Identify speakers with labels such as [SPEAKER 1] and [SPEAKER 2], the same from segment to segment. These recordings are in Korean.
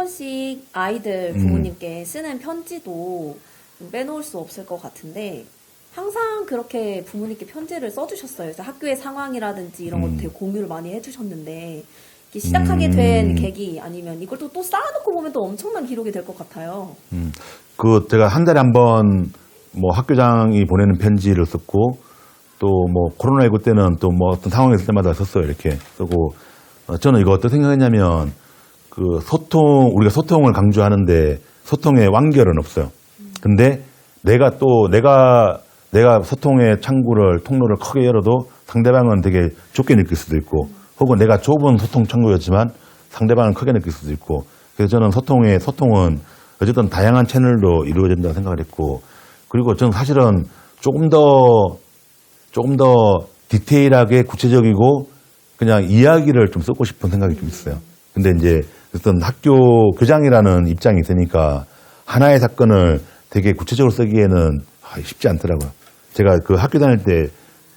[SPEAKER 1] 번씩 아이들 부모님께 쓰는 편지도 빼놓을 수 없을 것 같은데 항상 그렇게 부모님께 편지를 써주셨어요. 그래서 학교의 상황이라든지 이런 것들 공유를 많이 해주셨는데 이렇게 시작하게 된 계기 아니면 이걸 또 쌓아놓고 보면 또 엄청난 기록이 될 것 같아요.
[SPEAKER 2] 제가 한 달에 한 번 뭐 학교장이 보내는 편지를 썼고 또 뭐 코로나19 때는 또 뭐 어떤 상황이 있을 때마다 썼어요. 이렇게 쓰고 저는 이거 어떻게 생각했냐면 우리가 소통을 강조하는데 소통의 완결은 없어요. 근데 내가 소통의 통로를 크게 열어도 상대방은 되게 좁게 느낄 수도 있고 혹은 내가 좁은 소통 창구였지만 상대방은 크게 느낄 수도 있고 그래서 저는 소통은 어쨌든 다양한 채널로 이루어진다고 생각을 했고 그리고 저는 사실은 조금 더 디테일하게 구체적이고 그냥 이야기를 좀 쓰고 싶은 생각이 좀 있어요. 근데 이제 어떤 학교 교장이라는 입장이 있으니까 하나의 사건을 되게 구체적으로 쓰기에는 쉽지 않더라고요. 제가 그 학교 다닐 때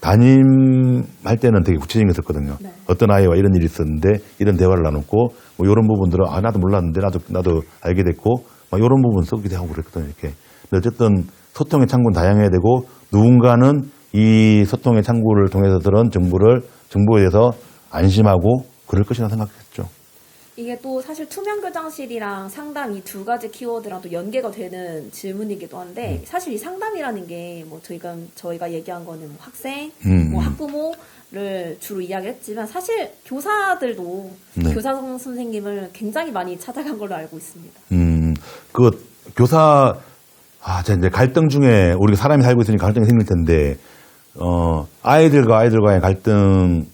[SPEAKER 2] 담임할 때는 되게 구체적인 거 썼거든요. 네. 어떤 아이와 이런 일이 있었는데 이런 대화를 나눴고 뭐 이런 부분들은 나도 몰랐는데 나도 알게 됐고 막 이런 부분 쓰기도 하고 그랬거든요. 이렇게. 근데 어쨌든 소통의 창구는 다양해야 되고 누군가는 이 소통의 창구를 통해서 들은 정보에 대해서 안심하고 그럴 것이라 생각했죠.
[SPEAKER 1] 이게 또 사실 투명 교장실이랑 상담 이 두 가지 키워드랑 또 연계가 되는 질문이기도 한데 사실 이 상담이라는 게 뭐 저희가 얘기한 거는 뭐 학생, 뭐 학부모를 주로 이야기했지만 사실 교사들도
[SPEAKER 2] 네.
[SPEAKER 1] 교사 선생님을 굉장히 많이 찾아간 걸로 알고 있습니다.
[SPEAKER 2] 제가 이제 갈등 중에 우리가 사람이 살고 있으니까 갈등이 생길 텐데 아이들과의 갈등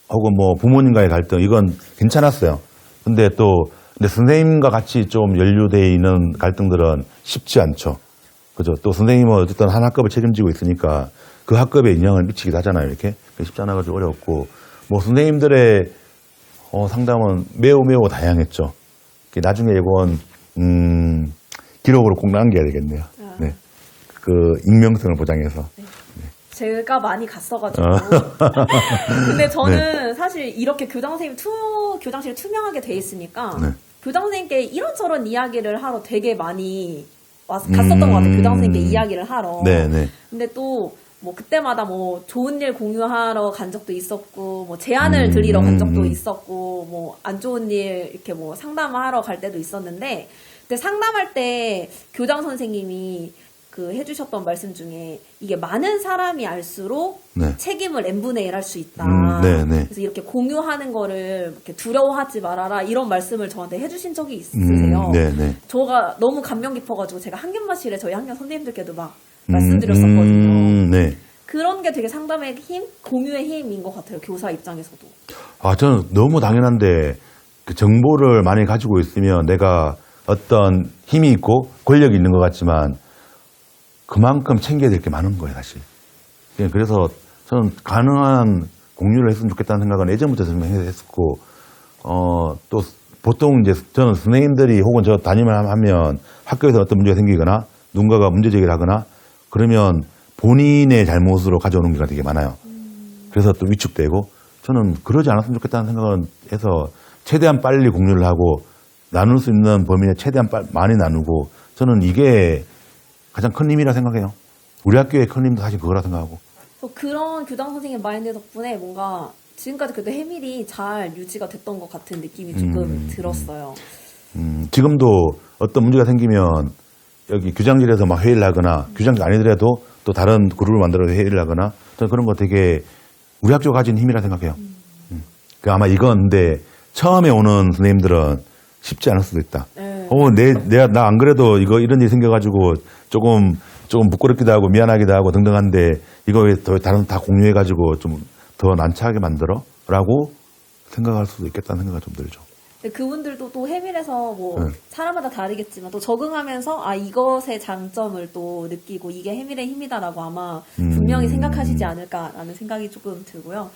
[SPEAKER 2] 혹은 뭐 부모님과의 갈등 이건 괜찮았어요. 근데 선생님과 같이 좀 연루되어 있는 갈등들은 쉽지 않죠. 그죠? 또 선생님은 어쨌든 한 학급을 책임지고 있으니까 그 학급에 영향을 미치기도 하잖아요. 이렇게 쉽지 않아가지고 어려웠고 뭐 선생님들의 상담은 매우 다양했죠. 나중에 이건 기록으로 꼭 남겨야 되겠네요. 네. 그 익명성을 보장해서.
[SPEAKER 1] 네. 제가 많이 갔어가지고. 근데 저는 사실 이렇게 교장실이 투명하게 돼 있으니까 교장 선생님께 이런저런 이야기를 하러 되게 많이 갔었던 것 같아요. 교장 선생님께 이야기를 하러.
[SPEAKER 2] 네네.
[SPEAKER 1] 근데 또 뭐 그때마다 뭐 좋은 일 공유하러 간 적도 있었고 뭐 제안을 드리러 간 적도 있었고 뭐 안 좋은 일 이렇게 뭐 상담하러 갈 때도 있었는데 근데 상담할 때 교장 선생님이 해주셨던 말씀 중에 이게 많은 사람이 알수록 책임을 n분의 1 할 수 있다. 그래서 이렇게 공유하는 거를 이렇게 두려워하지 말아라 이런 말씀을 저한테 해주신 적이 있으세요. 저가 너무 감명 깊어가지고 제가 한견마실에 저희 학년 선생님들께도 막 말씀드렸었거든요. 그런 게 되게 상담의 힘, 공유의 힘인 것 같아요. 교사 입장에서도.
[SPEAKER 2] 저는 너무 당연한데 그 정보를 많이 가지고 있으면 내가 어떤 힘이 있고 권력이 있는 것 같지만 그만큼 챙겨야 될 게 많은 거예요, 사실. 그래서 저는 가능한 공유를 했으면 좋겠다는 생각은 예전부터 했었고, 또 보통 이제 저는 선생님들이 혹은 저 담임을 하면 학교에서 어떤 문제가 생기거나 누군가가 문제 제기를 하거나 그러면 본인의 잘못으로 가져오는 경우가 되게 많아요. 그래서 또 위축되고 저는 그러지 않았으면 좋겠다는 생각은 해서 최대한 빨리 공유를 하고 나눌 수 있는 범위 내에 최대한 많이 나누고 저는 이게 가장 큰 힘이라 생각해요. 우리 학교의 큰 힘도 사실 그거라 생각하고.
[SPEAKER 1] 그런 교장 선생님 마인드 덕분에 뭔가 지금까지 그래도 해밀이 잘 유지가 됐던 것 같은 느낌이 조금 들었어요.
[SPEAKER 2] 지금도 어떤 문제가 생기면 여기 교장실에서 막 회의를 하거나 교장실 아니더라도 또 다른 그룹을 만들어서 회의를 하거나 저는 그런 거 되게 우리 학교가 가진 힘이라 생각해요. 아마 이건 근데 처음에 오는 선생님들은 쉽지 않을 수도 있다. 나 안 그래도 이런 일이 생겨가지고 조금 부끄럽기도 하고 미안하기도 하고 등등한데 이거 왜 다른 다 공유해가지고 좀 더 난처하게 만들어? 라고 생각할 수도 있겠다는 생각이 좀 들죠.
[SPEAKER 1] 그분들도 또 해밀에서 사람마다 다르겠지만 또 적응하면서 이것의 장점을 또 느끼고 이게 해밀의 힘이다라고 아마 분명히 생각하시지 않을까라는 생각이 조금 들고요.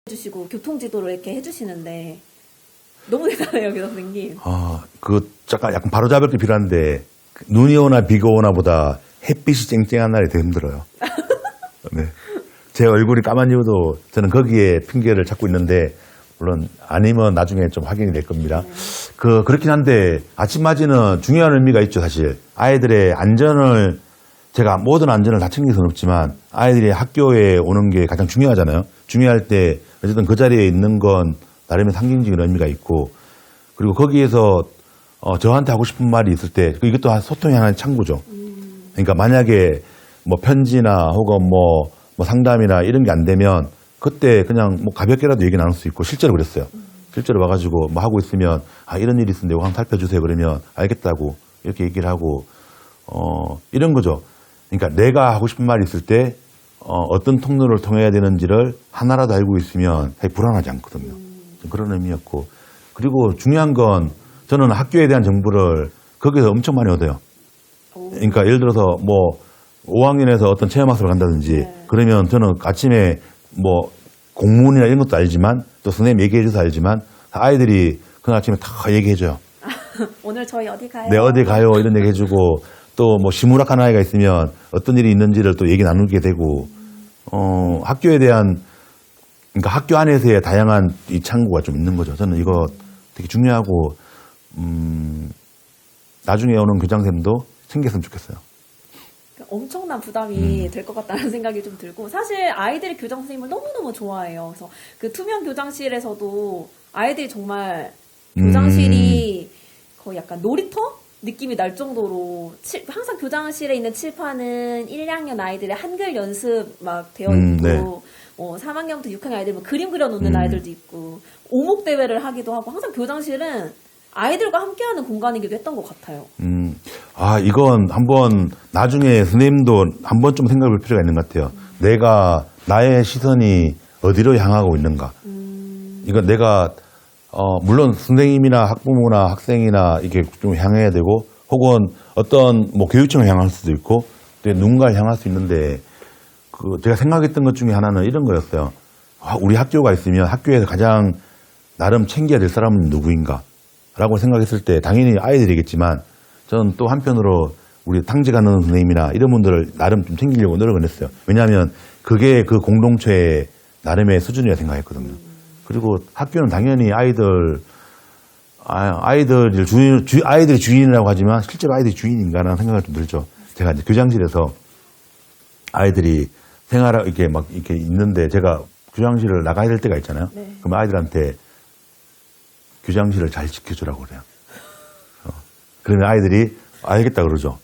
[SPEAKER 1] 해주시고 교통지도를 이렇게 해주시는데 너무 대단해요, 교장 선생님.
[SPEAKER 2] 약간 바로잡을 게 필요한데 눈이 오나 비가 오나 보다 햇빛이 쨍쨍한 날이 더 힘들어요. 네. 제 얼굴이 까만 이유도 저는 거기에 핑계를 찾고 있는데, 물론 아니면 나중에 좀 확인이 될 겁니다. 그렇긴 한데 아침맞이는 중요한 의미가 있죠, 사실. 아이들의 안전을, 제가 모든 안전을 다 챙길 수는 없지만 아이들이 학교에 오는 게 가장 중요하잖아요. 중요할 때 어쨌든 그 자리에 있는 건 나름의 상징적인 의미가 있고, 그리고 거기에서 저한테 하고 싶은 말이 있을 때 이것도 소통의 하나의 창구죠. 그러니까 만약에 뭐 편지나 혹은 뭐 상담이나 이런 게 안 되면 그때 그냥 뭐 가볍게라도 얘기 나눌 수 있고, 실제로 그랬어요. 실제로 와가지고 뭐 하고 있으면 이런 일이 있었는데 이거 한번 살펴주세요. 그러면 알겠다고 이렇게 얘기를 하고, 이런 거죠. 그러니까 내가 하고 싶은 말이 있을 때 어떤 통로를 통해야 되는지를 하나라도 알고 있으면 사실 불안하지 않거든요. 좀 그런 의미였고, 그리고 중요한 건 저는 학교에 대한 정보를 거기서 엄청 많이 얻어요. 그러니까 예를 들어서 뭐 5학년에서 어떤 체험학습을 간다든지 그러면 저는 아침에 뭐 공문이나 이런 것도 알지만 또 선생님 얘기해줘서 알지만 아이들이 그날 아침에 다 얘기해줘요.
[SPEAKER 1] 오늘 저희 어디 가요?
[SPEAKER 2] 네, 어디 가요? 이런 얘기 해주고, 또 뭐 시무락한 아이가 있으면 어떤 일이 있는지를 또 얘기 나누게 되고, 학교에 대한, 그러니까 학교 안에서의 다양한 이 창구가 좀 있는 거죠. 저는 이거 되게 중요하고, 나중에 오는 교장선생님도 챙겼으면 좋겠어요.
[SPEAKER 1] 엄청난 부담이 될 것 같다는 생각이 좀 들고, 사실 아이들이 교장 선생님을 너무너무 좋아해요. 그래서 그 투명 교장실에서도 아이들이 정말 교장실이 거의 약간 놀이터 느낌이 날 정도로 항상 교장실에 있는 칠판은 1, 2학년 아이들의 한글 연습 막 되어 있고,
[SPEAKER 2] 네.
[SPEAKER 1] 3학년부터 6학년 아이들 뭐 그림 그려놓는 아이들도 있고, 오목 대회를 하기도 하고, 항상 교장실은 아이들과 함께하는 공간이기도 했던 것 같아요.
[SPEAKER 2] 이건 한번 나중에 선생님도 한번 좀 생각해 볼 필요가 있는 것 같아요. 나의 시선이 어디로 향하고 있는가. 이건 내가, 물론 선생님이나 학부모나 학생이나 이게 좀 향해야 되고, 혹은 어떤 뭐 교육청을 향할 수도 있고, 또 누군가를 향할 수 있는데, 제가 생각했던 것 중에 하나는 이런 거였어요. 우리 학교가 있으면 학교에서 가장 나름 챙겨야 될 사람은 누구인가? 라고 생각했을 때 당연히 아이들이겠지만, 저는 또 한편으로 우리 탕직하는 선생님이나 이런 분들을 나름 좀 챙기려고 노력을 했어요. 왜냐하면 그게 그 공동체의 나름의 수준이라 생각했거든요. 그리고 학교는 당연히 아이들이 주인이라고 하지만 실제로 아이들이 주인인가라는 생각이 좀 들죠. 제가 이제 교장실에서 아이들이 이렇게 막 이렇게 있는데 제가 교장실을 나가야 될 때가 있잖아요.
[SPEAKER 1] 네.
[SPEAKER 2] 그럼 아이들한테 교장실을 잘 지켜주라고 그래요. 그러면 아이들이 알겠다 그러죠.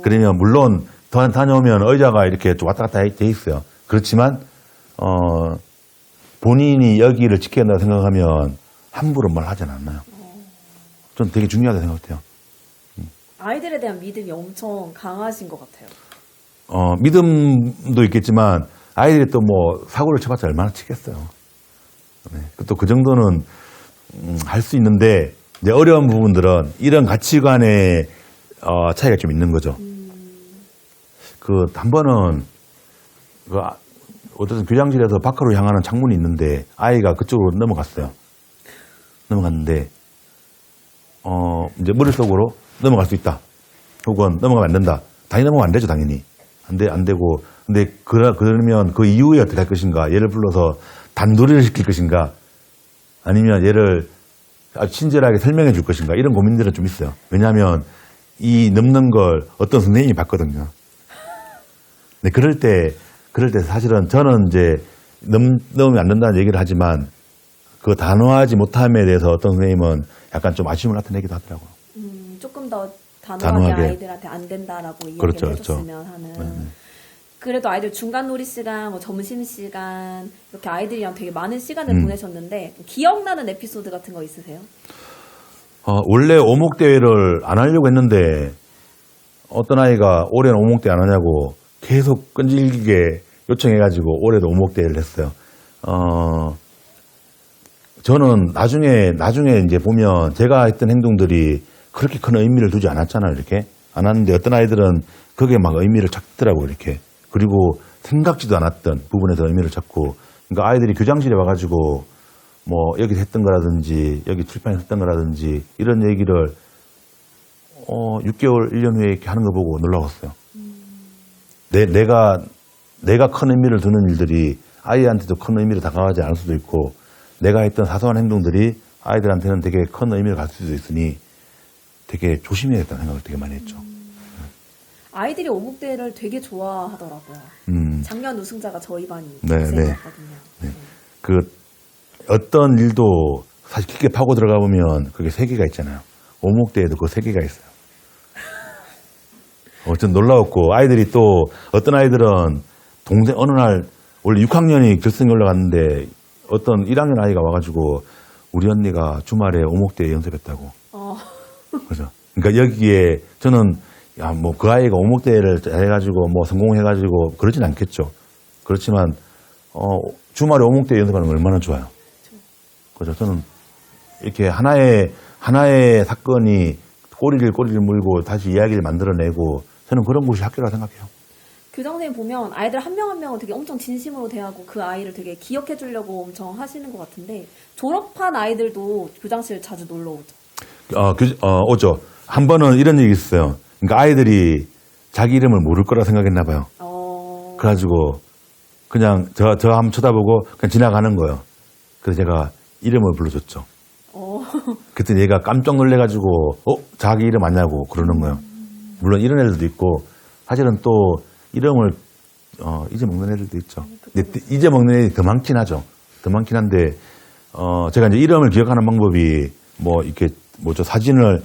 [SPEAKER 2] 그러면 물론 다녀오면 의자가 이렇게 좀 왔다 갔다 돼 있어요. 그렇지만 본인이 여기를 지켜야 한다고 생각하면 함부로 말하지는 않나요. 전 되게 중요하다고 생각해요.
[SPEAKER 1] 아이들에 대한 믿음이 엄청 강하신 것 같아요.
[SPEAKER 2] 믿음도 있겠지만 아이들이 또 뭐 사고를 쳐봤자 얼마나 치겠어요. 네. 또 그 정도는 할 수 있는데 이제 어려운 부분들은 이런 가치관의 차이가 좀 있는 거죠. 한 번은 어쨌든 교장실에서 밖으로 향하는 창문이 있는데 아이가 그쪽으로 넘어갔어요. 넘어갔는데 이제 머릿속으로 넘어갈 수 있다. 혹은 넘어가면 안 된다. 당연히 넘어가면 안 되죠, 당연히. 안 되고. 근데 그러면 그 이후에 어떻게 할 것인가? 얘를 불러서 단도리를 시킬 것인가? 아니면 얘를 친절하게 설명해 줄 것인가? 이런 고민들은 좀 있어요. 왜냐하면 이 넘는 걸 어떤 선생님이 봤거든요. 근데 그럴 때 사실은 저는 이제 넘으면 안 된다는 얘기를 하지만 그 단호하지 못함에 대해서 어떤 선생님은 약간 좀 아쉬움을 나타내기도 하더라고요.
[SPEAKER 1] 조금 더 단호하게 아이들한테 안 된다라고 이야기를
[SPEAKER 2] 그렇죠,
[SPEAKER 1] 해줬으면 하는. 그래도 아이들 중간 놀이 시간, 뭐 점심 시간 이렇게 아이들이랑 되게 많은 시간을 보내셨는데 기억나는 에피소드 같은 거 있으세요?
[SPEAKER 2] 원래 오목 대회를 안 하려고 했는데 어떤 아이가 올해는 오목 대회 안 하냐고 계속 끈질기게 요청해가지고 올해도 오목 대회를 했어요. 저는 나중에 이제 보면 제가 했던 행동들이 그렇게 큰 의미를 두지 않았잖아요, 이렇게. 안 하는데 어떤 아이들은 그게 막 의미를 찾더라고요, 이렇게. 그리고 생각지도 않았던 부분에서 의미를 찾고. 그러니까 아이들이 교장실에 와가지고 뭐 여기 했던 거라든지 여기 칠판에 했던 거라든지 이런 얘기를 6개월, 1년 후에 이렇게 하는 거 보고 놀라웠어요. 내가 큰 의미를 두는 일들이 아이한테도 큰 의미를 다가가지 않을 수도 있고 내가 했던 사소한 행동들이 아이들한테는 되게 큰 의미를 가질 수도 있으니 되게 조심해야겠다는 생각을 되게 많이 했죠.
[SPEAKER 1] 아이들이 오목대를 되게 좋아하더라고요.
[SPEAKER 2] 음.
[SPEAKER 1] 작년 우승자가 저희 반이
[SPEAKER 2] 네,
[SPEAKER 1] 학생이었거든요.
[SPEAKER 2] 네. 그 어떤 일도 사실 깊게 파고 들어가 보면 그게 세계가 있잖아요. 오목대에도 그 세계가 있어요. 좀 놀라웠고 아이들이 또 어떤 아이들은 동생 어느 날 원래 6학년이 결승에 올라갔는데 어떤 1학년 아이가 와가지고 우리 언니가 주말에 오목대에 연습했다고. 그죠. 그러니까 여기에 저는 야, 뭐 그 아이가 오목대회를 해가지고 뭐 성공해가지고 그러진 않겠죠. 그렇지만 주말에 오목대회 연습하는 건 얼마나 좋아요. 그죠. 저는 이렇게 하나의 사건이 꼬리를 물고 다시 이야기를 만들어내고 저는 그런 곳이 학교라 생각해요.
[SPEAKER 1] 교장 선생님 보면 아이들 한 명 한 명은 되게 엄청 진심으로 대하고 그 아이를 되게 기억해 주려고 엄청 하시는 것 같은데 졸업한 아이들도 교장실 자주 놀러 오죠.
[SPEAKER 2] 오죠. 한 번은 이런 얘기 있어요. 그러니까 아이들이 자기 이름을 모를 거라 생각했나 봐요. 그래가지고 그냥 저 한번 쳐다보고 그냥 지나가는 거예요. 그래서 제가 이름을 불러줬죠. 그때 얘가 깜짝 놀래가지고 자기 이름 아냐고 그러는 거예요. 물론 이런 애들도 있고 사실은 또 이름을 잊어먹는 애들도 있죠. 근데 잊어먹는 애들이 더 많긴 하죠. 더 많긴 한데 제가 이제 이름을 기억하는 방법이 뭐 이렇게 뭐죠 사진을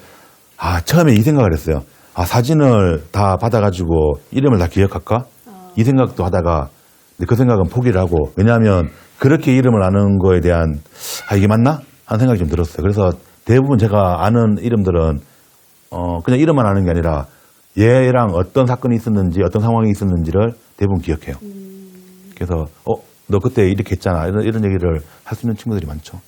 [SPEAKER 2] 처음에 이 생각을 했어요. 사진을 다 받아가지고 이름을 다 기억할까? 이 생각도 하다가 근데 그 생각은 포기를 하고 왜냐하면 그렇게 이름을 아는 거에 대한 이게 맞나? 하는 생각이 좀 들었어요. 그래서 대부분 제가 아는 이름들은 그냥 이름만 아는 게 아니라 얘랑 어떤 사건이 있었는지 어떤 상황이 있었는지를 대부분 기억해요. 그래서 너 그때 이렇게 했잖아 이런 얘기를 할 수 있는 친구들이 많죠.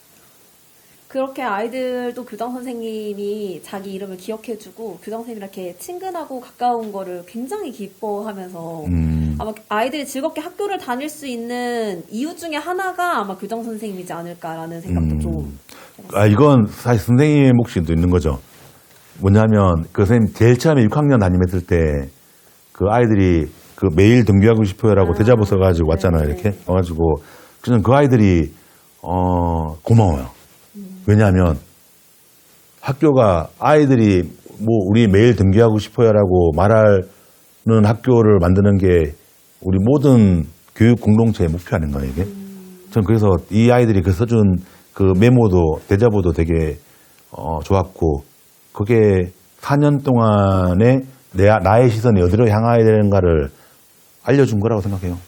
[SPEAKER 1] 그렇게 아이들도 교장 선생님이 자기 이름을 기억해주고 교장 선생님이랑 이렇게 친근하고 가까운 거를 굉장히 기뻐하면서 아마 아이들이 즐겁게 학교를 다닐 수 있는 이유 중에 하나가 아마 교장 선생님이지 않을까라는 생각도 좀.
[SPEAKER 2] 이건 사실 선생님의 몫도 있는 거죠. 뭐냐면 그 선생님 제일 처음에 6학년 담임했을 때 그 아이들이 그 매일 등교하고 싶어요라고 대자보 써가지고 왔잖아요. 이렇게 와가지고 저는 그 아이들이 고마워요. 왜냐하면 학교가 아이들이 뭐 우리 매일 등교하고 싶어요라고 말하는 학교를 만드는 게 우리 모든 교육 공동체의 목표 아닌가요, 이게? 전 그래서 이 아이들이 그 써준 그 메모도 대자보도 되게 좋았고 그게 4년 동안에 나의 시선이 어디로 향해야 되는가를 알려준 거라고 생각해요.